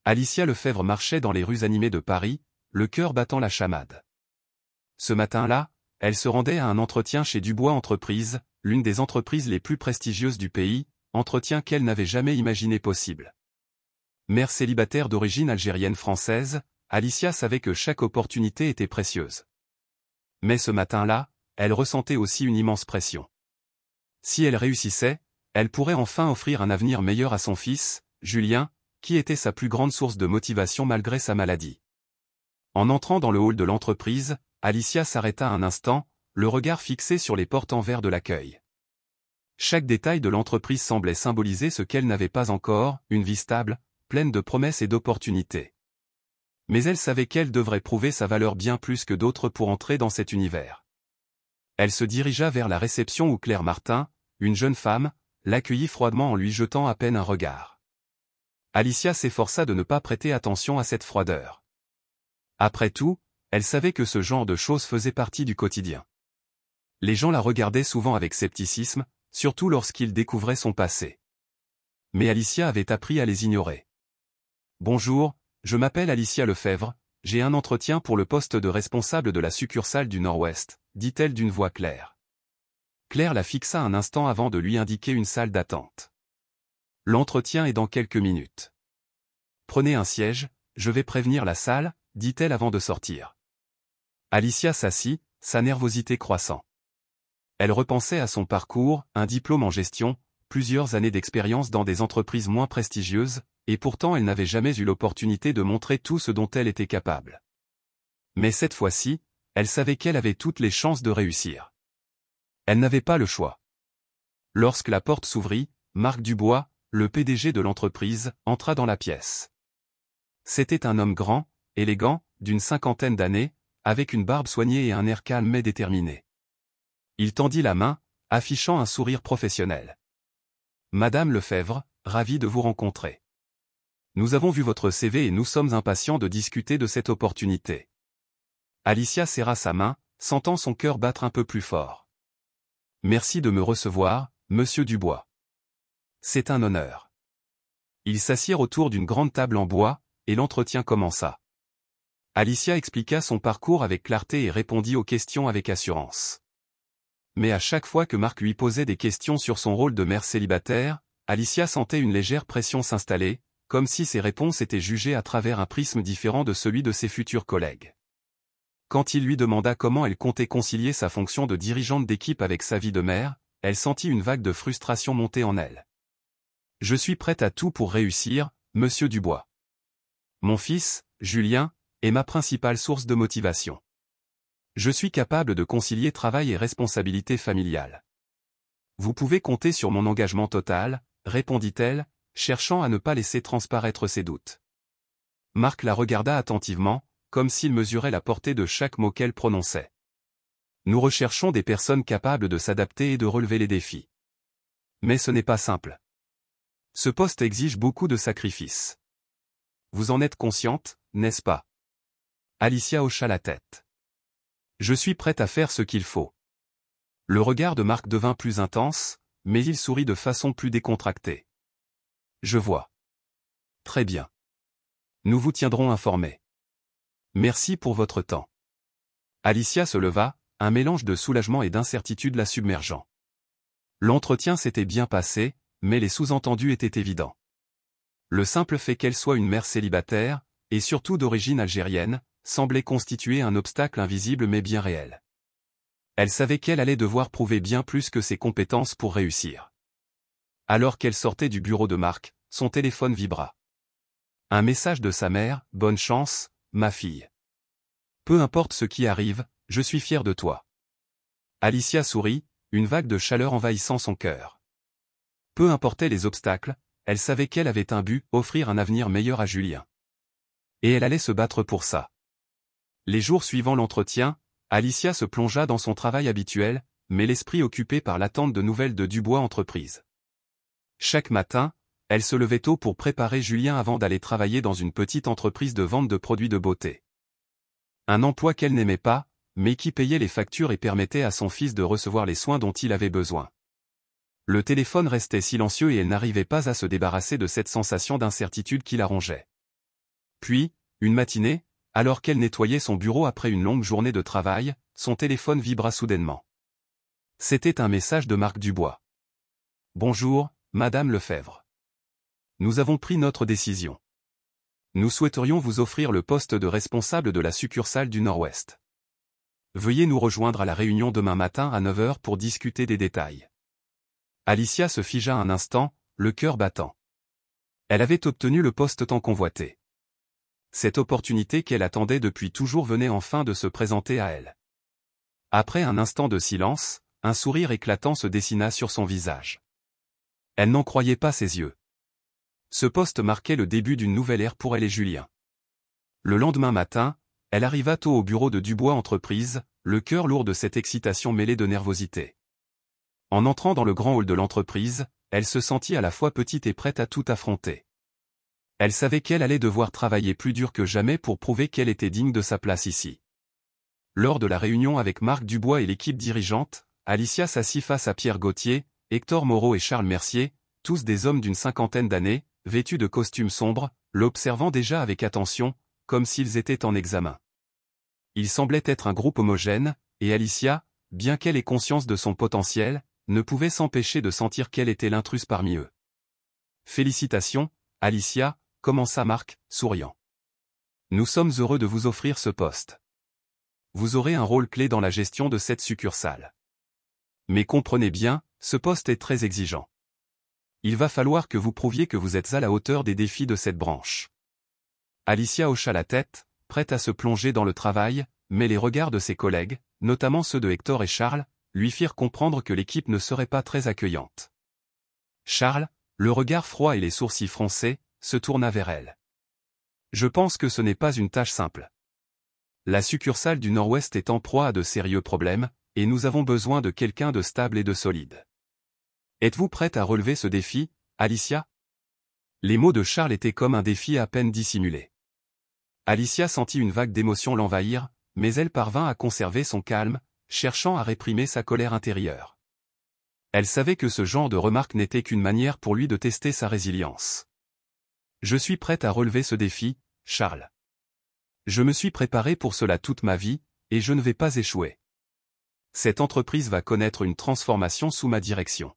Alicia Lefebvre marchait dans les rues animées de Paris, le cœur battant la chamade. Ce matin-là, elle se rendait à un entretien chez Dubois Entreprises, l'une des entreprises les plus prestigieuses du pays, entretien qu'elle n'avait jamais imaginé possible. Mère célibataire d'origine algérienne-française, Alicia savait que chaque opportunité était précieuse. Mais ce matin-là, elle ressentait aussi une immense pression. Si elle réussissait, elle pourrait enfin offrir un avenir meilleur à son fils, Julien, qui était sa plus grande source de motivation malgré sa maladie. En entrant dans le hall de l'entreprise, Alicia s'arrêta un instant, le regard fixé sur les portes en verre de l'accueil. Chaque détail de l'entreprise semblait symboliser ce qu'elle n'avait pas encore, une vie stable, pleine de promesses et d'opportunités. Mais elle savait qu'elle devrait prouver sa valeur bien plus que d'autres pour entrer dans cet univers. Elle se dirigea vers la réception où Claire Martin, une jeune femme, l'accueillit froidement en lui jetant à peine un regard. Alicia s'efforça de ne pas prêter attention à cette froideur. Après tout, elle savait que ce genre de choses faisait partie du quotidien. Les gens la regardaient souvent avec scepticisme, surtout lorsqu'ils découvraient son passé. Mais Alicia avait appris à les ignorer. « Bonjour, je m'appelle Alicia Lefebvre, j'ai un entretien pour le poste de responsable de la succursale du Nord-Ouest, dit-elle d'une voix claire. Claire la fixa un instant avant de lui indiquer une salle d'attente. L'entretien est dans quelques minutes. Prenez un siège, je vais prévenir la salle, dit-elle avant de sortir. Alicia s'assit, sa nervosité croissant. Elle repensait à son parcours, un diplôme en gestion, plusieurs années d'expérience dans des entreprises moins prestigieuses, et pourtant elle n'avait jamais eu l'opportunité de montrer tout ce dont elle était capable. Mais cette fois-ci, elle savait qu'elle avait toutes les chances de réussir. Elle n'avait pas le choix. Lorsque la porte s'ouvrit, Marc Dubois, le PDG de l'entreprise, entra dans la pièce. C'était un homme grand, élégant, d'une cinquantaine d'années, avec une barbe soignée et un air calme mais déterminé. Il tendit la main, affichant un sourire professionnel. « Madame Lefebvre, ravi de vous rencontrer. Nous avons vu votre CV et nous sommes impatients de discuter de cette opportunité. » Alicia serra sa main, sentant son cœur battre un peu plus fort. « Merci de me recevoir, monsieur Dubois. C'est un honneur. » Ils s'assirent autour d'une grande table en bois, et l'entretien commença. Alicia expliqua son parcours avec clarté et répondit aux questions avec assurance. Mais à chaque fois que Marc lui posait des questions sur son rôle de mère célibataire, Alicia sentait une légère pression s'installer, comme si ses réponses étaient jugées à travers un prisme différent de celui de ses futurs collègues. Quand il lui demanda comment elle comptait concilier sa fonction de dirigeante d'équipe avec sa vie de mère, elle sentit une vague de frustration monter en elle. « Je suis prête à tout pour réussir, monsieur Dubois. Mon fils, Julien, est ma principale source de motivation. Je suis capable de concilier travail et responsabilité familiale. Vous pouvez compter sur mon engagement total, répondit-elle, cherchant à ne pas laisser transparaître ses doutes. Marc la regarda attentivement, comme s'il mesurait la portée de chaque mot qu'elle prononçait. Nous recherchons des personnes capables de s'adapter et de relever les défis. Mais ce n'est pas simple. Ce poste exige beaucoup de sacrifices. Vous en êtes consciente, n'est-ce pas? Alicia hocha la tête. Je suis prête à faire ce qu'il faut. Le regard de Marc devint plus intense, mais il sourit de façon plus décontractée. Je vois. Très bien. Nous vous tiendrons informés. Merci pour votre temps. Alicia se leva, un mélange de soulagement et d'incertitude la submergeant. L'entretien s'était bien passé, mais les sous-entendus étaient évidents. Le simple fait qu'elle soit une mère célibataire, et surtout d'origine algérienne, semblait constituer un obstacle invisible mais bien réel. Elle savait qu'elle allait devoir prouver bien plus que ses compétences pour réussir. Alors qu'elle sortait du bureau de Marc, son téléphone vibra. Un message de sa mère, « Bonne chance, ma fille. Peu importe ce qui arrive, je suis fier de toi. » Alicia sourit, une vague de chaleur envahissant son cœur. Peu importaient les obstacles, elle savait qu'elle avait un but, offrir un avenir meilleur à Julien. Et elle allait se battre pour ça. Les jours suivant l'entretien, Alicia se plongea dans son travail habituel, mais l'esprit occupé par l'attente de nouvelles de Dubois Entreprises. Chaque matin, elle se levait tôt pour préparer Julien avant d'aller travailler dans une petite entreprise de vente de produits de beauté. Un emploi qu'elle n'aimait pas, mais qui payait les factures et permettait à son fils de recevoir les soins dont il avait besoin. Le téléphone restait silencieux et elle n'arrivait pas à se débarrasser de cette sensation d'incertitude qui la rongeait. Puis, une matinée, alors qu'elle nettoyait son bureau après une longue journée de travail, son téléphone vibra soudainement. C'était un message de Marc Dubois. « Bonjour, Madame Lefebvre. Nous avons pris notre décision. Nous souhaiterions vous offrir le poste de responsable de la succursale du Nord-Ouest. Veuillez nous rejoindre à la réunion demain matin à 9 h pour discuter des détails. » Alicia se figea un instant, le cœur battant. Elle avait obtenu le poste tant convoité. Cette opportunité qu'elle attendait depuis toujours venait enfin de se présenter à elle. Après un instant de silence, un sourire éclatant se dessina sur son visage. Elle n'en croyait pas ses yeux. Ce poste marquait le début d'une nouvelle ère pour elle et Julien. Le lendemain matin, elle arriva tôt au bureau de Dubois Entreprises, le cœur lourd de cette excitation mêlée de nervosité. En entrant dans le grand hall de l'entreprise, elle se sentit à la fois petite et prête à tout affronter. Elle savait qu'elle allait devoir travailler plus dur que jamais pour prouver qu'elle était digne de sa place ici. Lors de la réunion avec Marc Dubois et l'équipe dirigeante, Alicia s'assit face à Pierre Gauthier, Hector Moreau et Charles Mercier, tous des hommes d'une cinquantaine d'années, vêtus de costumes sombres, l'observant déjà avec attention, comme s'ils étaient en examen. Ils semblaient être un groupe homogène, et Alicia, bien qu'elle ait conscience de son potentiel, ne pouvait s'empêcher de sentir qu'elle était l'intruse parmi eux. « Félicitations, Alicia », commença Marc, souriant. « Nous sommes heureux de vous offrir ce poste. Vous aurez un rôle clé dans la gestion de cette succursale. Mais comprenez bien, ce poste est très exigeant. Il va falloir que vous prouviez que vous êtes à la hauteur des défis de cette branche. » Alicia hocha la tête, prête à se plonger dans le travail, mais les regards de ses collègues, notamment ceux de Hector et Charles, lui firent comprendre que l'équipe ne serait pas très accueillante. Charles, le regard froid et les sourcils froncés, se tourna vers elle. « Je pense que ce n'est pas une tâche simple. La succursale du Nord-Ouest est en proie à de sérieux problèmes, et nous avons besoin de quelqu'un de stable et de solide. Êtes-vous prête à relever ce défi, Alicia ?» Les mots de Charles étaient comme un défi à peine dissimulé. Alicia sentit une vague d'émotion l'envahir, mais elle parvint à conserver son calme, cherchant à réprimer sa colère intérieure. Elle savait que ce genre de remarque n'était qu'une manière pour lui de tester sa résilience. « Je suis prête à relever ce défi, Charles. Je me suis préparée pour cela toute ma vie, et je ne vais pas échouer. Cette entreprise va connaître une transformation sous ma direction. »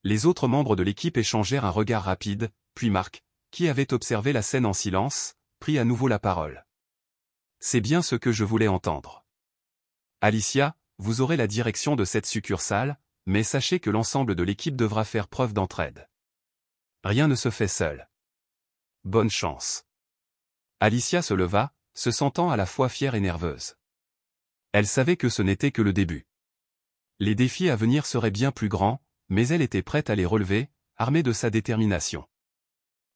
Les autres membres de l'équipe échangèrent un regard rapide, puis Marc, qui avait observé la scène en silence, prit à nouveau la parole. « C'est bien ce que je voulais entendre. Alicia, vous aurez la direction de cette succursale, mais sachez que l'ensemble de l'équipe devra faire preuve d'entraide. Rien ne se fait seul. Bonne chance. » Alicia se leva, se sentant à la fois fière et nerveuse. Elle savait que ce n'était que le début. Les défis à venir seraient bien plus grands, mais elle était prête à les relever, armée de sa détermination.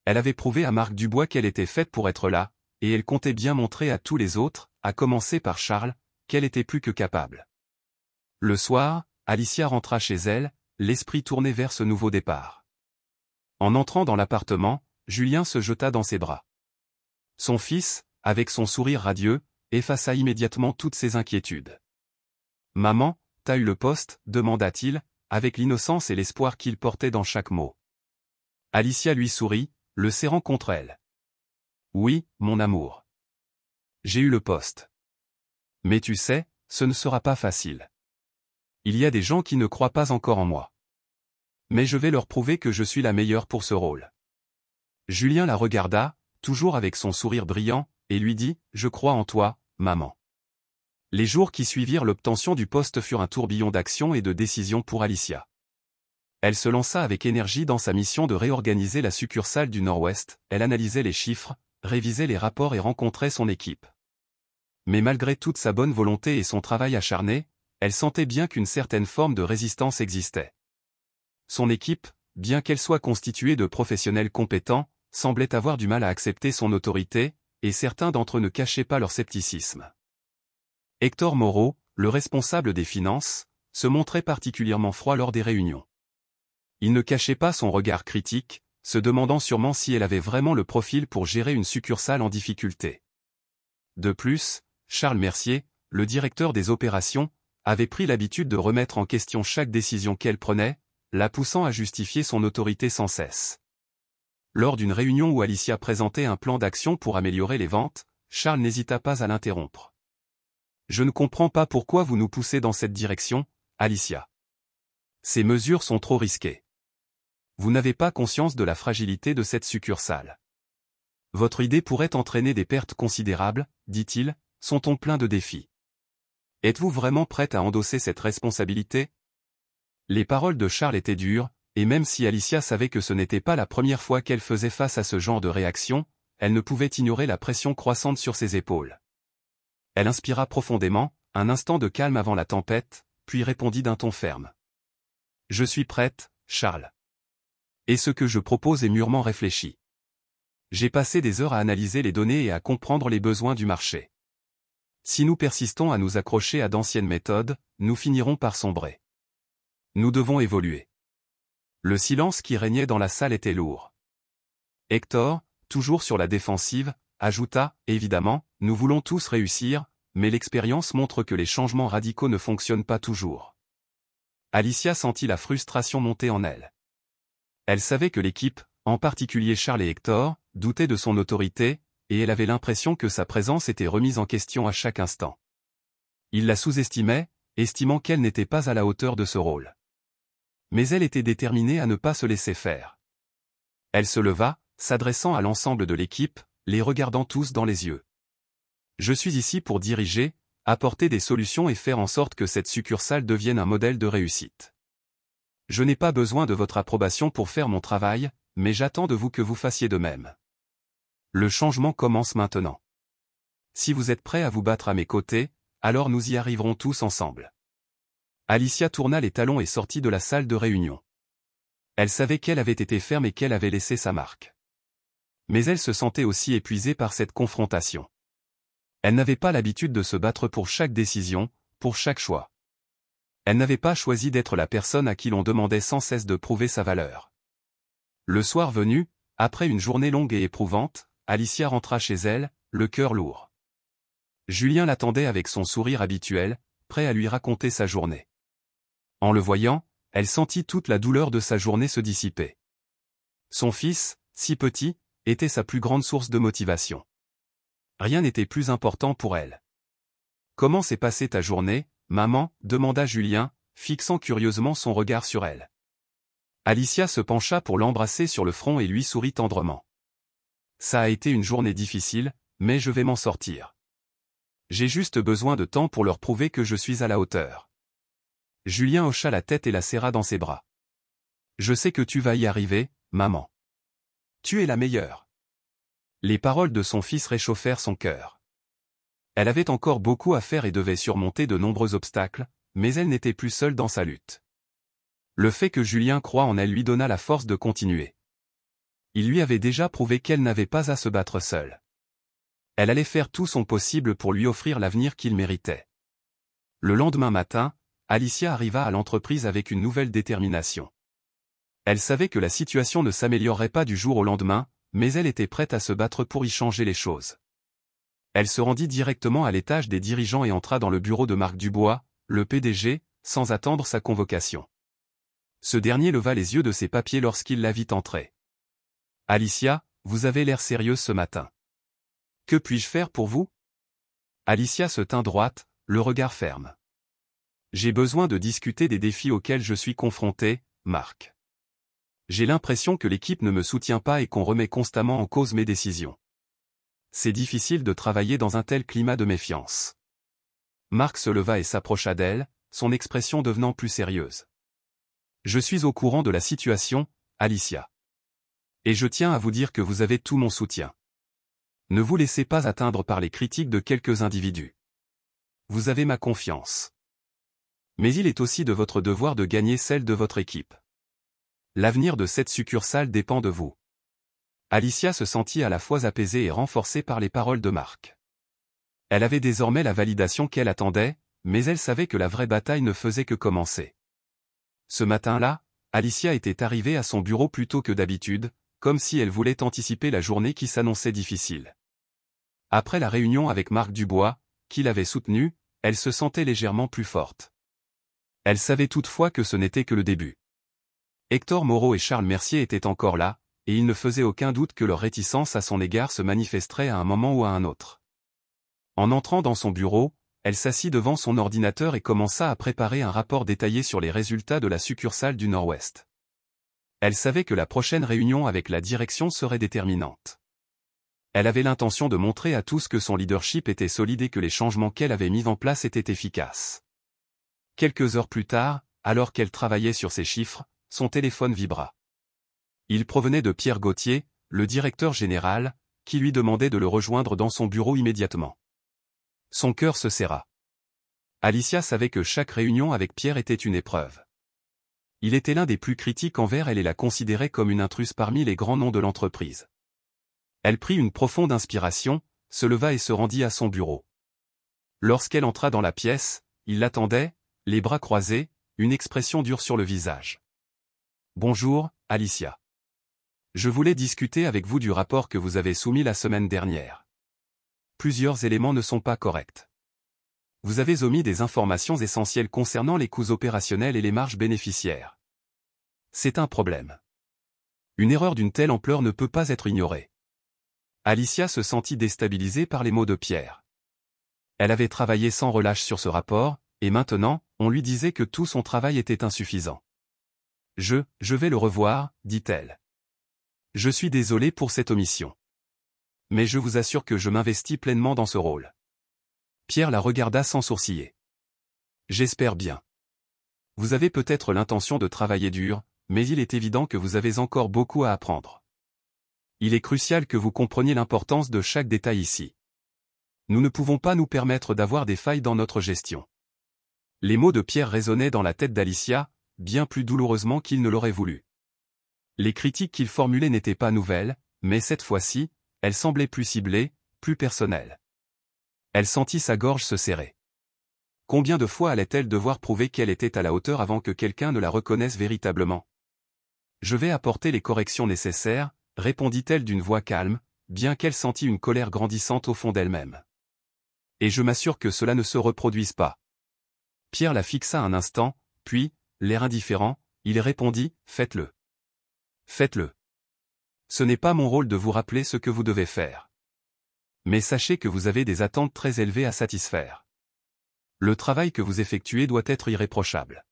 Elle avait prouvé à Marc Dubois qu'elle était faite pour être là, et elle comptait bien montrer à tous les autres, à commencer par Charles, qu'elle était plus que capable. Le soir, Alicia rentra chez elle, l'esprit tourné vers ce nouveau départ. En entrant dans l'appartement, Julien se jeta dans ses bras. Son fils, avec son sourire radieux, effaça immédiatement toutes ses inquiétudes. « Maman, t'as eu le poste ?» demanda-t-il, avec l'innocence et l'espoir qu'il portait dans chaque mot. Alicia lui sourit, le serrant contre elle. « Oui, mon amour. J'ai eu le poste. Mais tu sais, ce ne sera pas facile. Il y a des gens qui ne croient pas encore en moi. Mais je vais leur prouver que je suis la meilleure pour ce rôle. » Julien la regarda, toujours avec son sourire brillant, et lui dit « Je crois en toi, maman. » Les jours qui suivirent l'obtention du poste furent un tourbillon d'actions et de décisions pour Alicia. Elle se lança avec énergie dans sa mission de réorganiser la succursale du Nord-Ouest, elle analysait les chiffres, révisait les rapports et rencontrait son équipe. Mais malgré toute sa bonne volonté et son travail acharné, elle sentait bien qu'une certaine forme de résistance existait. Son équipe, bien qu'elle soit constituée de professionnels compétents, semblait avoir du mal à accepter son autorité, et certains d'entre eux ne cachaient pas leur scepticisme. Hector Moreau, le responsable des finances, se montrait particulièrement froid lors des réunions. Il ne cachait pas son regard critique, se demandant sûrement si elle avait vraiment le profil pour gérer une succursale en difficulté. De plus, Charles Mercier, le directeur des opérations, avait pris l'habitude de remettre en question chaque décision qu'elle prenait, la poussant à justifier son autorité sans cesse. Lors d'une réunion où Alicia présentait un plan d'action pour améliorer les ventes, Charles n'hésita pas à l'interrompre. Je ne comprends pas pourquoi vous nous poussez dans cette direction, Alicia. Ces mesures sont trop risquées. Vous n'avez pas conscience de la fragilité de cette succursale. Votre idée pourrait entraîner des pertes considérables, dit-il, son ton plein de défis. Êtes-vous vraiment prête à endosser cette responsabilité? Les paroles de Charles étaient dures, et même si Alicia savait que ce n'était pas la première fois qu'elle faisait face à ce genre de réaction, elle ne pouvait ignorer la pression croissante sur ses épaules. Elle inspira profondément, un instant de calme avant la tempête, puis répondit d'un ton ferme. Je suis prête, Charles. Et ce que je propose est mûrement réfléchi. J'ai passé des heures à analyser les données et à comprendre les besoins du marché. Si nous persistons à nous accrocher à d'anciennes méthodes, nous finirons par sombrer. Nous devons évoluer. Le silence qui régnait dans la salle était lourd. Hector, toujours sur la défensive, ajouta, évidemment, nous voulons tous réussir, mais l'expérience montre que les changements radicaux ne fonctionnent pas toujours. Alicia sentit la frustration monter en elle. Elle savait que l'équipe, en particulier Charles et Hector, doutait de son autorité, et elle avait l'impression que sa présence était remise en question à chaque instant. Il la sous-estimait, estimant qu'elle n'était pas à la hauteur de ce rôle. Mais elle était déterminée à ne pas se laisser faire. Elle se leva, s'adressant à l'ensemble de l'équipe, les regardant tous dans les yeux. Je suis ici pour diriger, apporter des solutions et faire en sorte que cette succursale devienne un modèle de réussite. Je n'ai pas besoin de votre approbation pour faire mon travail, mais j'attends de vous que vous fassiez de même. Le changement commence maintenant. Si vous êtes prêts à vous battre à mes côtés, alors nous y arriverons tous ensemble. Alicia tourna les talons et sortit de la salle de réunion. Elle savait qu'elle avait été ferme et qu'elle avait laissé sa marque. Mais elle se sentait aussi épuisée par cette confrontation. Elle n'avait pas l'habitude de se battre pour chaque décision, pour chaque choix. Elle n'avait pas choisi d'être la personne à qui l'on demandait sans cesse de prouver sa valeur. Le soir venu, après une journée longue et éprouvante, Alicia rentra chez elle, le cœur lourd. Julien l'attendait avec son sourire habituel, prêt à lui raconter sa journée. En le voyant, elle sentit toute la douleur de sa journée se dissiper. Son fils, si petit, était sa plus grande source de motivation. Rien n'était plus important pour elle. « Comment s'est passée ta journée, maman ?» demanda Julien, fixant curieusement son regard sur elle. Alicia se pencha pour l'embrasser sur le front et lui sourit tendrement. « Ça a été une journée difficile, mais je vais m'en sortir. J'ai juste besoin de temps pour leur prouver que je suis à la hauteur. » Julien hocha la tête et la serra dans ses bras. « Je sais que tu vas y arriver, maman. Tu es la meilleure. » Les paroles de son fils réchauffèrent son cœur. Elle avait encore beaucoup à faire et devait surmonter de nombreux obstacles, mais elle n'était plus seule dans sa lutte. Le fait que Julien croie en elle lui donna la force de continuer. Il lui avait déjà prouvé qu'elle n'avait pas à se battre seule. Elle allait faire tout son possible pour lui offrir l'avenir qu'il méritait. Le lendemain matin, Alicia arriva à l'entreprise avec une nouvelle détermination. Elle savait que la situation ne s'améliorerait pas du jour au lendemain, mais elle était prête à se battre pour y changer les choses. Elle se rendit directement à l'étage des dirigeants et entra dans le bureau de Marc Dubois, le PDG, sans attendre sa convocation. Ce dernier leva les yeux de ses papiers lorsqu'il la vit entrer. « Alicia, vous avez l'air sérieuse ce matin. Que puis-je faire pour vous ?» Alicia se tint droite, le regard ferme. « J'ai besoin de discuter des défis auxquels je suis confrontée, Marc. J'ai l'impression que l'équipe ne me soutient pas et qu'on remet constamment en cause mes décisions. C'est difficile de travailler dans un tel climat de méfiance. » Marc se leva et s'approcha d'elle, son expression devenant plus sérieuse. « Je suis au courant de la situation, Alicia. Et je tiens à vous dire que vous avez tout mon soutien. Ne vous laissez pas atteindre par les critiques de quelques individus. Vous avez ma confiance. Mais il est aussi de votre devoir de gagner celle de votre équipe. L'avenir de cette succursale dépend de vous. » Alicia se sentit à la fois apaisée et renforcée par les paroles de Marc. Elle avait désormais la validation qu'elle attendait, mais elle savait que la vraie bataille ne faisait que commencer. Ce matin-là, Alicia était arrivée à son bureau plus tôt que d'habitude, comme si elle voulait anticiper la journée qui s'annonçait difficile. Après la réunion avec Marc Dubois, qui l'avait soutenue, elle se sentait légèrement plus forte. Elle savait toutefois que ce n'était que le début. Hector Moreau et Charles Mercier étaient encore là, et il ne faisait aucun doute que leur réticence à son égard se manifesterait à un moment ou à un autre. En entrant dans son bureau, elle s'assit devant son ordinateur et commença à préparer un rapport détaillé sur les résultats de la succursale du Nord-Ouest. Elle savait que la prochaine réunion avec la direction serait déterminante. Elle avait l'intention de montrer à tous que son leadership était solide et que les changements qu'elle avait mis en place étaient efficaces. Quelques heures plus tard, alors qu'elle travaillait sur ses chiffres, son téléphone vibra. Il provenait de Pierre Gauthier, le directeur général, qui lui demandait de le rejoindre dans son bureau immédiatement. Son cœur se serra. Alicia savait que chaque réunion avec Pierre était une épreuve. Il était l'un des plus critiques envers elle et la considérait comme une intruse parmi les grands noms de l'entreprise. Elle prit une profonde inspiration, se leva et se rendit à son bureau. Lorsqu'elle entra dans la pièce, il l'attendait, les bras croisés, une expression dure sur le visage. « Bonjour, Alicia. Je voulais discuter avec vous du rapport que vous avez soumis la semaine dernière. Plusieurs éléments ne sont pas corrects. Vous avez omis des informations essentielles concernant les coûts opérationnels et les marges bénéficiaires. C'est un problème. Une erreur d'une telle ampleur ne peut pas être ignorée. » Alicia se sentit déstabilisée par les mots de Pierre. Elle avait travaillé sans relâche sur ce rapport, et maintenant, on lui disait que tout son travail était insuffisant. « Je vais le revoir, dit-elle. Je suis désolée pour cette omission. Mais je vous assure que je m'investis pleinement dans ce rôle. » Pierre la regarda sans sourciller. « J'espère bien. Vous avez peut-être l'intention de travailler dur, mais il est évident que vous avez encore beaucoup à apprendre. Il est crucial que vous compreniez l'importance de chaque détail ici. Nous ne pouvons pas nous permettre d'avoir des failles dans notre gestion. » Les mots de Pierre résonnaient dans la tête d'Alicia, bien plus douloureusement qu'il ne l'aurait voulu. Les critiques qu'il formulait n'étaient pas nouvelles, mais cette fois-ci, elles semblaient plus ciblées, plus personnelles. Elle sentit sa gorge se serrer. Combien de fois allait-elle devoir prouver qu'elle était à la hauteur avant que quelqu'un ne la reconnaisse véritablement? « Je vais apporter les corrections nécessaires, » répondit-elle d'une voix calme, bien qu'elle sentît une colère grandissante au fond d'elle-même. « Et je m'assure que cela ne se reproduise pas. » Pierre la fixa un instant, puis, l'air indifférent, il répondit « Faites-le. Faites-le. Ce n'est pas mon rôle de vous rappeler ce que vous devez faire. Mais sachez que vous avez des attentes très élevées à satisfaire. Le travail que vous effectuez doit être irréprochable. »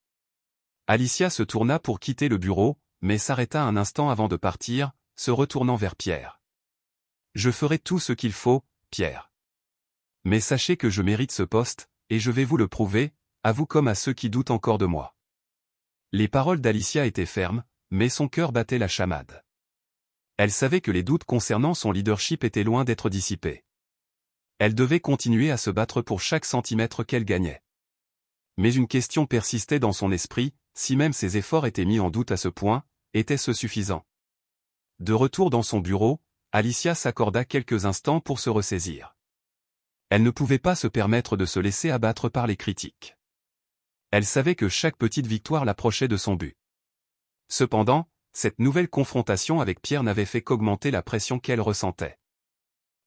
Alicia se tourna pour quitter le bureau, mais s'arrêta un instant avant de partir, se retournant vers Pierre. « Je ferai tout ce qu'il faut, Pierre. Mais sachez que je mérite ce poste, et je vais vous le prouver, à vous comme à ceux qui doutent encore de moi. » Les paroles d'Alicia étaient fermes, mais son cœur battait la chamade. Elle savait que les doutes concernant son leadership étaient loin d'être dissipés. Elle devait continuer à se battre pour chaque centimètre qu'elle gagnait. Mais une question persistait dans son esprit, si même ses efforts étaient mis en doute à ce point, était-ce suffisant? De retour dans son bureau, Alicia s'accorda quelques instants pour se ressaisir. Elle ne pouvait pas se permettre de se laisser abattre par les critiques. Elle savait que chaque petite victoire l'approchait de son but. Cependant, cette nouvelle confrontation avec Pierre n'avait fait qu'augmenter la pression qu'elle ressentait.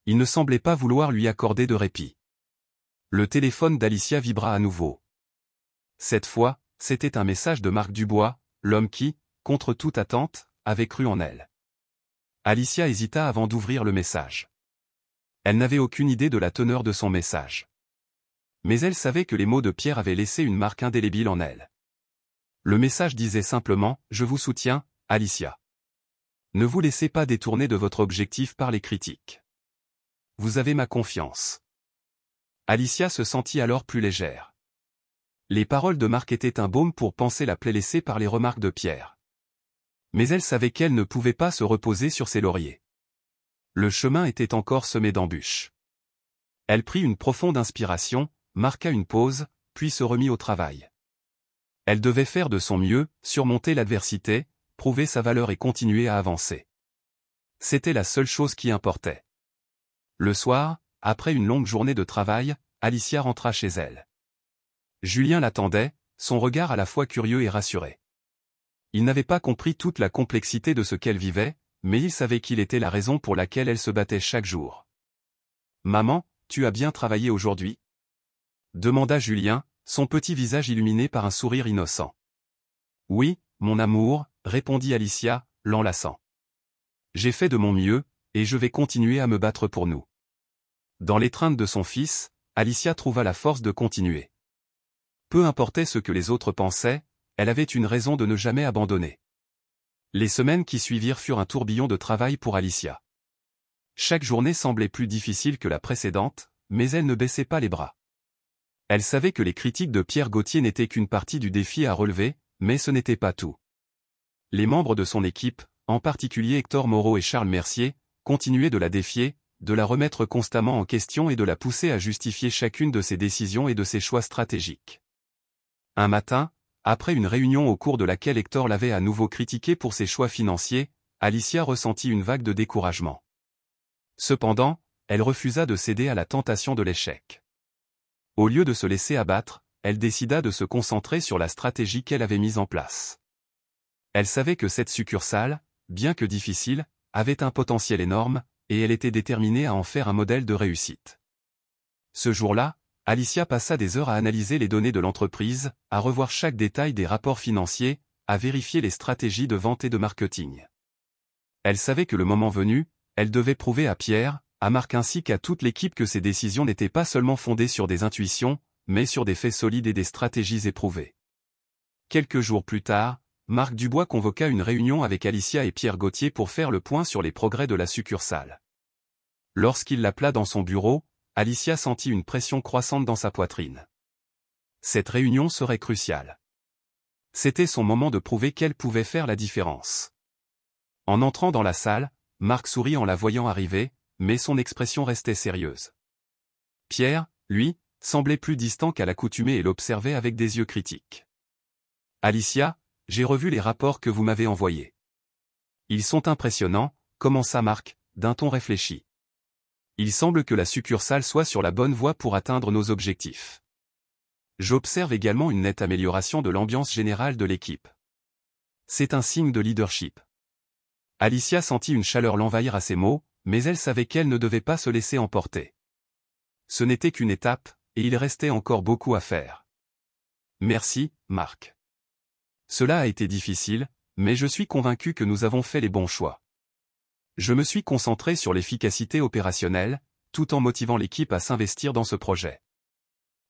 Il ne semblait pas vouloir lui accorder de répit. Le téléphone d'Alicia vibra à nouveau. Cette fois, c'était un message de Marc Dubois, l'homme qui, contre toute attente, avait cru en elle. Alicia hésita avant d'ouvrir le message. Elle n'avait aucune idée de la teneur de son message. Mais elle savait que les mots de Pierre avaient laissé une marque indélébile en elle. Le message disait simplement « Je vous soutiens, Alicia. Ne vous laissez pas détourner de votre objectif par les critiques. Vous avez ma confiance. » Alicia se sentit alors plus légère. Les paroles de Marc étaient un baume pour panser la plaie laissée par les remarques de Pierre. Mais elle savait qu'elle ne pouvait pas se reposer sur ses lauriers. Le chemin était encore semé d'embûches. Elle prit une profonde inspiration, marqua une pause, puis se remit au travail. Elle devait faire de son mieux, surmonter l'adversité, prouver sa valeur et continuer à avancer. C'était la seule chose qui importait. Le soir, après une longue journée de travail, Alicia rentra chez elle. Julien l'attendait, son regard à la fois curieux et rassuré. Il n'avait pas compris toute la complexité de ce qu'elle vivait, mais il savait qu'il était la raison pour laquelle elle se battait chaque jour. « Maman, tu as bien travaillé aujourd'hui ?» demanda Julien, son petit visage illuminé par un sourire innocent. « Oui, mon amour, » répondit Alicia, l'enlaçant. J'ai fait de mon mieux, et je vais continuer à me battre pour nous. Dans l'étreinte de son fils, Alicia trouva la force de continuer. Peu importait ce que les autres pensaient, elle avait une raison de ne jamais abandonner. Les semaines qui suivirent furent un tourbillon de travail pour Alicia. Chaque journée semblait plus difficile que la précédente, mais elle ne baissait pas les bras. Elle savait que les critiques de Pierre Gauthier n'étaient qu'une partie du défi à relever, mais ce n'était pas tout. Les membres de son équipe, en particulier Hector Moreau et Charles Mercier, continuaient de la défier, de la remettre constamment en question et de la pousser à justifier chacune de ses décisions et de ses choix stratégiques. Un matin, après une réunion au cours de laquelle Hector l'avait à nouveau critiqué pour ses choix financiers, Alicia ressentit une vague de découragement. Cependant, elle refusa de céder à la tentation de l'échec. Au lieu de se laisser abattre, elle décida de se concentrer sur la stratégie qu'elle avait mise en place. Elle savait que cette succursale, bien que difficile, avait un potentiel énorme, et elle était déterminée à en faire un modèle de réussite. Ce jour-là, Alicia passa des heures à analyser les données de l'entreprise, à revoir chaque détail des rapports financiers, à vérifier les stratégies de vente et de marketing. Elle savait que le moment venu, elle devait prouver à Pierre, à Marc ainsi qu'à toute l'équipe que ses décisions n'étaient pas seulement fondées sur des intuitions, mais sur des faits solides et des stratégies éprouvées. Quelques jours plus tard, Marc Dubois convoqua une réunion avec Alicia et Pierre Gauthier pour faire le point sur les progrès de la succursale. Lorsqu'il l'appela dans son bureau, Alicia sentit une pression croissante dans sa poitrine. Cette réunion serait cruciale. C'était son moment de prouver qu'elle pouvait faire la différence. En entrant dans la salle, Marc sourit en la voyant arriver, mais son expression restait sérieuse. Pierre, lui, semblait plus distant qu'à l'accoutumée et l'observait avec des yeux critiques. « Alicia, j'ai revu les rapports que vous m'avez envoyés. Ils sont impressionnants, commença Marc, d'un ton réfléchi. Il semble que la succursale soit sur la bonne voie pour atteindre nos objectifs. J'observe également une nette amélioration de l'ambiance générale de l'équipe. C'est un signe de leadership. » Alicia sentit une chaleur l'envahir à ces mots, mais elle savait qu'elle ne devait pas se laisser emporter. Ce n'était qu'une étape, et il restait encore beaucoup à faire. Merci, Marc. Cela a été difficile, mais je suis convaincu que nous avons fait les bons choix. Je me suis concentré sur l'efficacité opérationnelle, tout en motivant l'équipe à s'investir dans ce projet.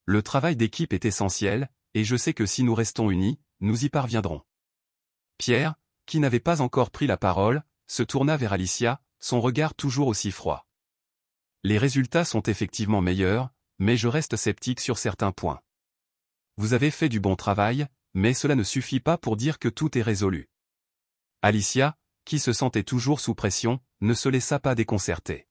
Le travail d'équipe est essentiel, et je sais que si nous restons unis, nous y parviendrons. Pierre, qui n'avait pas encore pris la parole, se tourna vers Alicia, son regard toujours aussi froid. Les résultats sont effectivement meilleurs, mais je reste sceptique sur certains points. Vous avez fait du bon travail, mais cela ne suffit pas pour dire que tout est résolu. Alicia, qui se sentait toujours sous pression, ne se laissa pas déconcerter.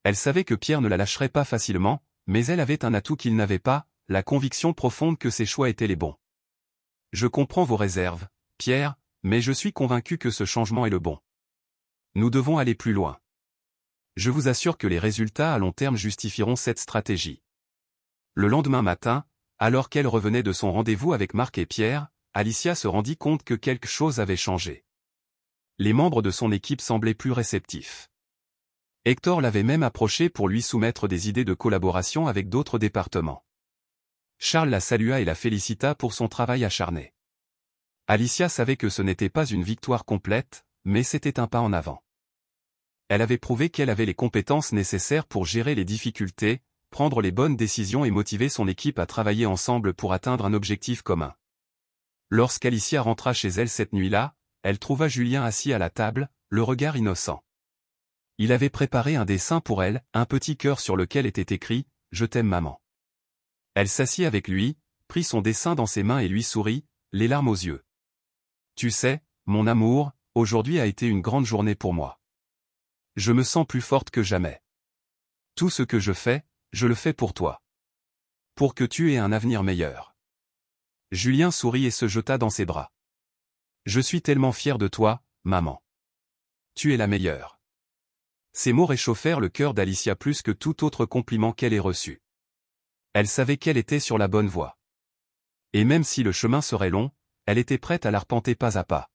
Elle savait que Pierre ne la lâcherait pas facilement, mais elle avait un atout qu'il n'avait pas, la conviction profonde que ses choix étaient les bons. Je comprends vos réserves, Pierre, mais je suis convaincu que ce changement est le bon. Nous devons aller plus loin. Je vous assure que les résultats à long terme justifieront cette stratégie. Le lendemain matin, alors qu'elle revenait de son rendez-vous avec Marc et Pierre, Alicia se rendit compte que quelque chose avait changé. Les membres de son équipe semblaient plus réceptifs. Hector l'avait même approché pour lui soumettre des idées de collaboration avec d'autres départements. Charles la salua et la félicita pour son travail acharné. Alicia savait que ce n'était pas une victoire complète, mais c'était un pas en avant. Elle avait prouvé qu'elle avait les compétences nécessaires pour gérer les difficultés, prendre les bonnes décisions et motiver son équipe à travailler ensemble pour atteindre un objectif commun. Lorsqu'Alicia rentra chez elle cette nuit-là, elle trouva Julien assis à la table, le regard innocent. Il avait préparé un dessin pour elle, un petit cœur sur lequel était écrit « Je t'aime maman ». Elle s'assit avec lui, prit son dessin dans ses mains et lui sourit, les larmes aux yeux. « Tu sais, mon amour, aujourd'hui a été une grande journée pour moi. Je me sens plus forte que jamais. Tout ce que je le fais pour toi. Pour que tu aies un avenir meilleur. » Julien sourit et se jeta dans ses bras. « Je suis tellement fier de toi, maman. Tu es la meilleure. » Ces mots réchauffèrent le cœur d'Alicia plus que tout autre compliment qu'elle ait reçu. Elle savait qu'elle était sur la bonne voie. Et même si le chemin serait long, elle était prête à l'arpenter pas à pas.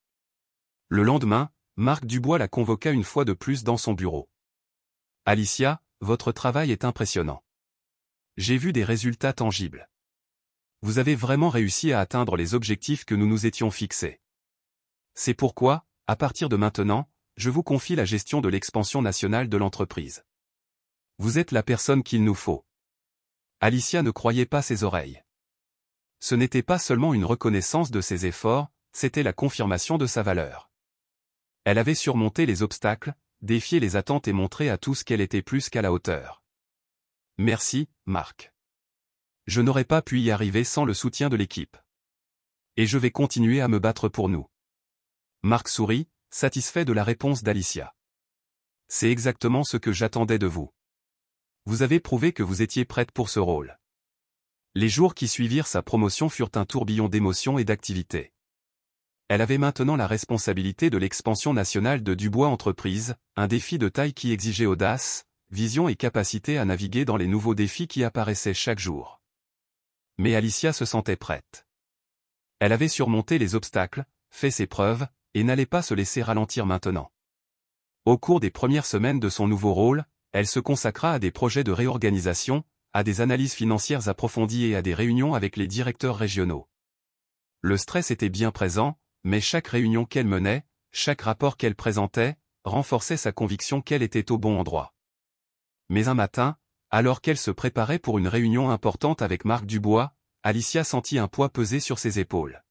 Le lendemain, Marc Dubois la convoqua une fois de plus dans son bureau. « Alicia, votre travail est impressionnant. J'ai vu des résultats tangibles. Vous avez vraiment réussi à atteindre les objectifs que nous nous étions fixés. C'est pourquoi, à partir de maintenant, je vous confie la gestion de l'expansion nationale de l'entreprise. Vous êtes la personne qu'il nous faut. Alicia ne croyait pas ses oreilles. Ce n'était pas seulement une reconnaissance de ses efforts, c'était la confirmation de sa valeur. Elle avait surmonté les obstacles, défié les attentes et montré à tous qu'elle était plus qu'à la hauteur. Merci, Marc. Je n'aurais pas pu y arriver sans le soutien de l'équipe. Et je vais continuer à me battre pour nous. Marc sourit, satisfait de la réponse d'Alicia. C'est exactement ce que j'attendais de vous. Vous avez prouvé que vous étiez prête pour ce rôle. Les jours qui suivirent sa promotion furent un tourbillon d'émotions et d'activités. Elle avait maintenant la responsabilité de l'expansion nationale de Dubois Entreprises, un défi de taille qui exigeait audace, vision et capacité à naviguer dans les nouveaux défis qui apparaissaient chaque jour. Mais Alicia se sentait prête. Elle avait surmonté les obstacles, fait ses preuves, et n'allait pas se laisser ralentir maintenant. Au cours des premières semaines de son nouveau rôle, elle se consacra à des projets de réorganisation, à des analyses financières approfondies et à des réunions avec les directeurs régionaux. Le stress était bien présent, mais chaque réunion qu'elle menait, chaque rapport qu'elle présentait, renforçait sa conviction qu'elle était au bon endroit. Mais un matin, alors qu'elle se préparait pour une réunion importante avec Marc Dubois, Alicia sentit un poids peser sur ses épaules.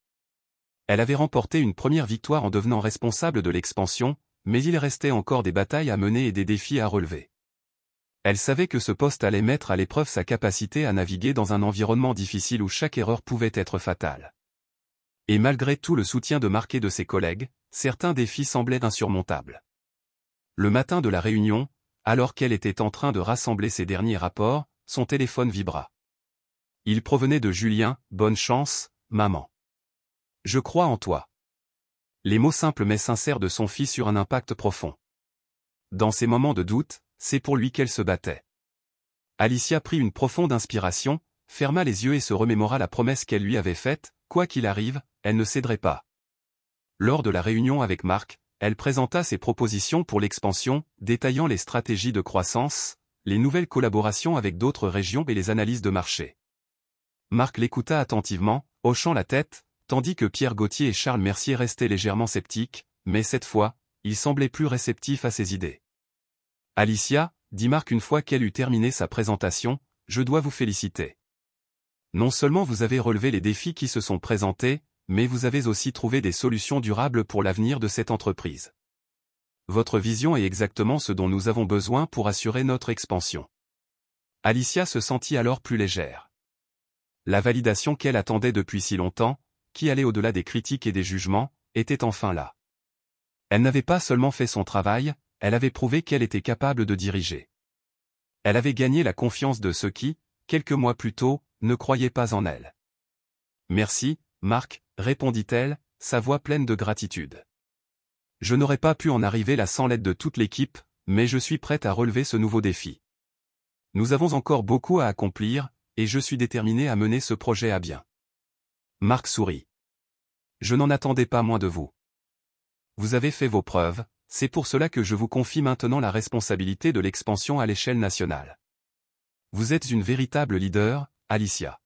Elle avait remporté une première victoire en devenant responsable de l'expansion, mais il restait encore des batailles à mener et des défis à relever. Elle savait que ce poste allait mettre à l'épreuve sa capacité à naviguer dans un environnement difficile où chaque erreur pouvait être fatale. Et malgré tout le soutien de Marc et de ses collègues, certains défis semblaient insurmontables. Le matin de la réunion, alors qu'elle était en train de rassembler ses derniers rapports, son téléphone vibra. Il provenait de Julien. « Bonne chance, maman. Je crois en toi. » Les mots simples mais sincères de son fils eurent un impact profond. Dans ces moments de doute, c'est pour lui qu'elle se battait. Alicia prit une profonde inspiration, ferma les yeux et se remémora la promesse qu'elle lui avait faite, quoi qu'il arrive, elle ne céderait pas. Lors de la réunion avec Marc, elle présenta ses propositions pour l'expansion, détaillant les stratégies de croissance, les nouvelles collaborations avec d'autres régions et les analyses de marché. Marc l'écouta attentivement, hochant la tête, tandis que Pierre Gauthier et Charles Mercier restaient légèrement sceptiques, mais cette fois, ils semblaient plus réceptifs à ses idées. « Alicia, » dit Marc une fois qu'elle eut terminé sa présentation, « je dois vous féliciter. Non seulement vous avez relevé les défis qui se sont présentés, mais vous avez aussi trouvé des solutions durables pour l'avenir de cette entreprise. Votre vision est exactement ce dont nous avons besoin pour assurer notre expansion. » Alicia se sentit alors plus légère. La validation qu'elle attendait depuis si longtemps, qui allait au-delà des critiques et des jugements, était enfin là. Elle n'avait pas seulement fait son travail, elle avait prouvé qu'elle était capable de diriger. Elle avait gagné la confiance de ceux qui, quelques mois plus tôt, ne croyaient pas en elle. « Merci, Marc, » répondit-elle, sa voix pleine de gratitude. « Je n'aurais pas pu en arriver là sans l'aide de toute l'équipe, mais je suis prête à relever ce nouveau défi. Nous avons encore beaucoup à accomplir, et je suis déterminée à mener ce projet à bien. » Marc sourit. « Je n'en attendais pas moins de vous. Vous avez fait vos preuves, c'est pour cela que je vous confie maintenant la responsabilité de l'expansion à l'échelle nationale. Vous êtes une véritable leader, Alicia. »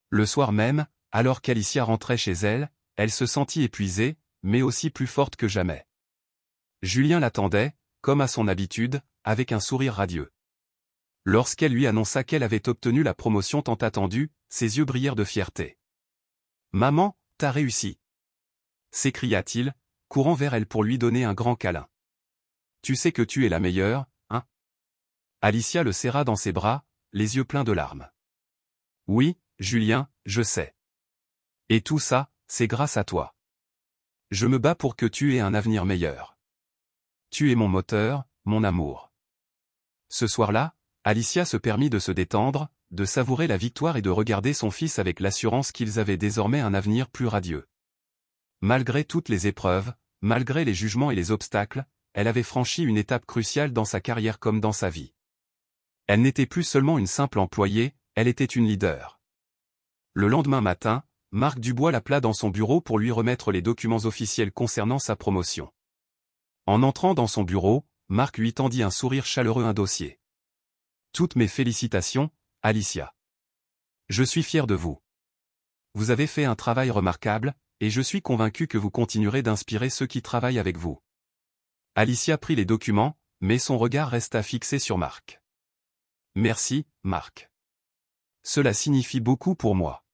Le soir même, alors qu'Alicia rentrait chez elle, elle se sentit épuisée, mais aussi plus forte que jamais. Julien l'attendait, comme à son habitude, avec un sourire radieux. Lorsqu'elle lui annonça qu'elle avait obtenu la promotion tant attendue, ses yeux brillèrent de fierté. « Maman, t'as réussi !» s'écria-t-il, courant vers elle pour lui donner un grand câlin. « Tu sais que tu es la meilleure, hein ?» Alicia le serra dans ses bras, les yeux pleins de larmes. « Oui, Julien, je sais. Et tout ça, c'est grâce à toi. Je me bats pour que tu aies un avenir meilleur. Tu es mon moteur, mon amour. » Ce soir-là, Alicia se permit de se détendre, de savourer la victoire et de regarder son fils avec l'assurance qu'ils avaient désormais un avenir plus radieux. Malgré toutes les épreuves, malgré les jugements et les obstacles, elle avait franchi une étape cruciale dans sa carrière comme dans sa vie. Elle n'était plus seulement une simple employée, elle était une leader. Le lendemain matin, Marc Dubois l'appela dans son bureau pour lui remettre les documents officiels concernant sa promotion. En entrant dans son bureau, Marc lui tendit un sourire chaleureux, un dossier. « Toutes mes félicitations, Alicia. Je suis fier de vous. Vous avez fait un travail remarquable, et je suis convaincu que vous continuerez d'inspirer ceux qui travaillent avec vous. Alicia prit les documents, mais son regard resta fixé sur Marc. Merci, Marc. Cela signifie beaucoup pour moi.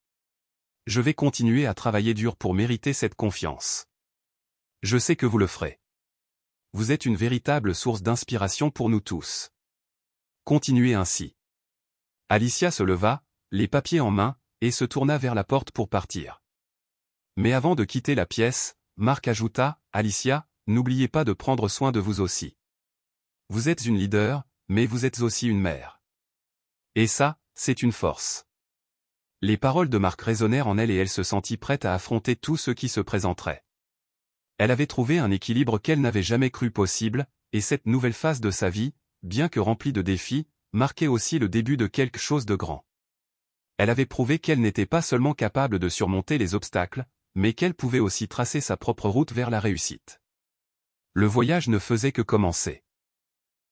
Je vais continuer à travailler dur pour mériter cette confiance. Je sais que vous le ferez. Vous êtes une véritable source d'inspiration pour nous tous. Continuez ainsi. Alicia se leva, les papiers en main, et se tourna vers la porte pour partir. Mais avant de quitter la pièce, Marc ajouta, « Alicia, n'oubliez pas de prendre soin de vous aussi. Vous êtes une leader, mais vous êtes aussi une mère. Et ça, c'est une force. » Les paroles de Marc résonnèrent en elle et elle se sentit prête à affronter tout ce qui se présenterait. Elle avait trouvé un équilibre qu'elle n'avait jamais cru possible, et cette nouvelle phase de sa vie, bien que remplie de défis, marquait aussi le début de quelque chose de grand. Elle avait prouvé qu'elle n'était pas seulement capable de surmonter les obstacles, mais qu'elle pouvait aussi tracer sa propre route vers la réussite. Le voyage ne faisait que commencer.